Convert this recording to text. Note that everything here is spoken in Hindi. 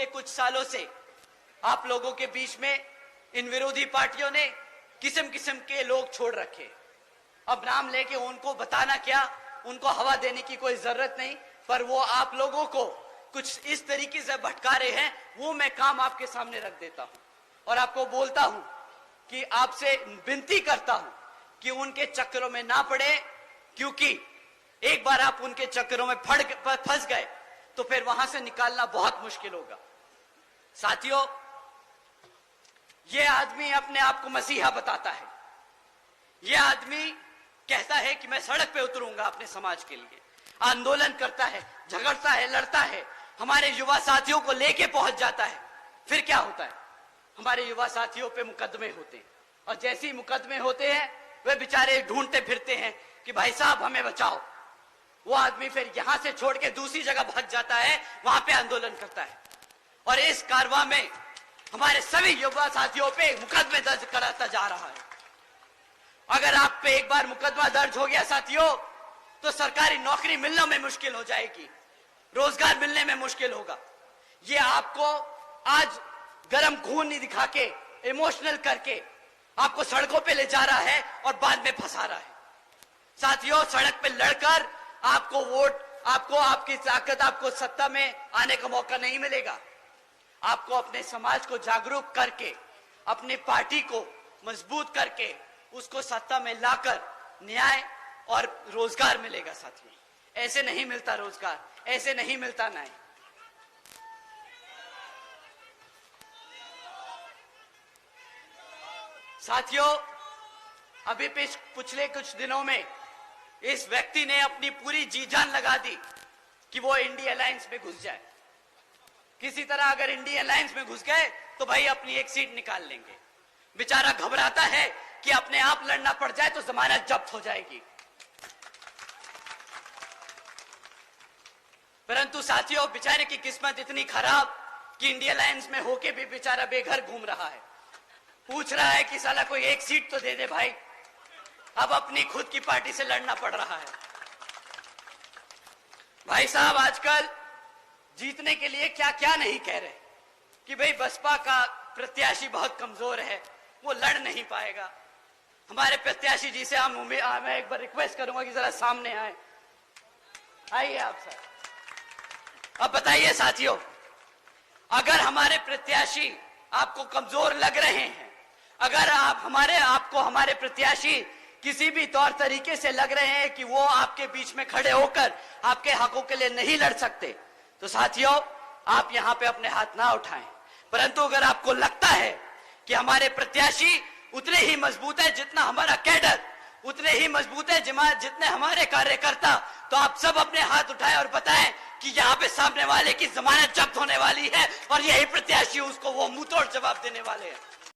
कुछ सालों से आप लोगों के बीच में इन विरोधी पार्टियों ने किस्म किस्म के लोग छोड़ रखे। अब नाम लेके उनको बताना क्या, उनको हवा देने की कोई जरूरत नहीं, पर वो आप लोगों को कुछ इस तरीके से भटका रहे हैं, वो मैं काम आपके सामने रख देता हूं और आपको बोलता हूं कि आपसे विनती करता हूं कि उनके चक्करों में ना पड़े, क्योंकि एक बार आप उनके चक्करों में फंस गए तो फिर वहां से निकालना बहुत मुश्किल होगा। साथियों, यह आदमी अपने आप को मसीहा बताता है। यह आदमी कहता है कि मैं सड़क पे उतरूंगा अपने समाज के लिए, आंदोलन करता है, झगड़ता है, लड़ता है, हमारे युवा साथियों को लेके पहुंच जाता है। फिर क्या होता है, हमारे युवा साथियों पे मुकदमे होते हैं और जैसे ही मुकदमे होते हैं वे बेचारे ढूंढते फिरते हैं कि भाई साहब हमें बचाओ। वो आदमी फिर यहां से छोड़ के दूसरी जगह भाग जाता है, वहां पे आंदोलन करता है और इस कारवां में हमारे सभी युवा साथियों पे मुकदमे दर्ज कराता जा रहा है। अगर आप पे एक बार मुकदमा दर्ज हो गया साथियों, तो सरकारी नौकरी मिलने में मुश्किल हो जाएगी, रोजगार मिलने में मुश्किल होगा। ये आपको आज गरम खून नहीं दिखा के, इमोशनल करके आपको सड़कों पे ले जा रहा है और बाद में फंसा रहा है। साथियों, सड़क पे लड़कर आपको वोट, आपको आपकी ताकत, आपको सत्ता में आने का मौका नहीं मिलेगा। आपको अपने समाज को जागरूक करके, अपनी पार्टी को मजबूत करके उसको सत्ता में लाकर न्याय और रोजगार मिलेगा। साथियों, ऐसे नहीं मिलता रोजगार, ऐसे नहीं मिलता न्याय। साथियों, अभी पिछले कुछ दिनों में इस व्यक्ति ने अपनी पूरी जी जान लगा दी कि वो इंडिया अलायंस में घुस जाए। किसी तरह अगर इंडिया अलायंस में घुस गए तो भाई अपनी एक सीट निकाल लेंगे। बेचारा घबराता है कि अपने आप लड़ना पड़ जाए तो जमानत जब्त हो जाएगी। परंतु साथियों, बेचारे की किस्मत इतनी खराब कि इंडिया अलायंस में होके भी बेचारा बेघर घूम रहा है। पूछ रहा है कि साला कोई एक सीट तो दे दे भाई। अब अपनी खुद की पार्टी से लड़ना पड़ रहा है। भाई साहब, आजकल जीतने के लिए क्या क्या नहीं कह रहे कि भाई बसपा का प्रत्याशी बहुत कमजोर है, वो लड़ नहीं पाएगा। हमारे प्रत्याशी जी से मैं एक बार रिक्वेस्ट करूंगा कि जरा सामने आए। आइए आप सर। अब बताइए साथियों, अगर हमारे प्रत्याशी आपको कमजोर लग रहे हैं, अगर आपको हमारे प्रत्याशी किसी भी तौर तरीके से लग रहे हैं कि वो आपके बीच में खड़े होकर आपके हकों के लिए नहीं लड़ सकते, तो साथियों आप यहां पे अपने हाथ ना उठाएं। परंतु अगर आपको लगता है कि हमारे प्रत्याशी उतने ही मजबूत है जितना हमारा कैडर, उतने ही मजबूत है जितने हमारे कार्यकर्ता, तो आप सब अपने हाथ उठाएं और बताएं कि यहाँ पे सामने वाले की जमानत जब्त होने वाली है और यही प्रत्याशी उसको वो मुंहतोड़ जवाब देने वाले हैं।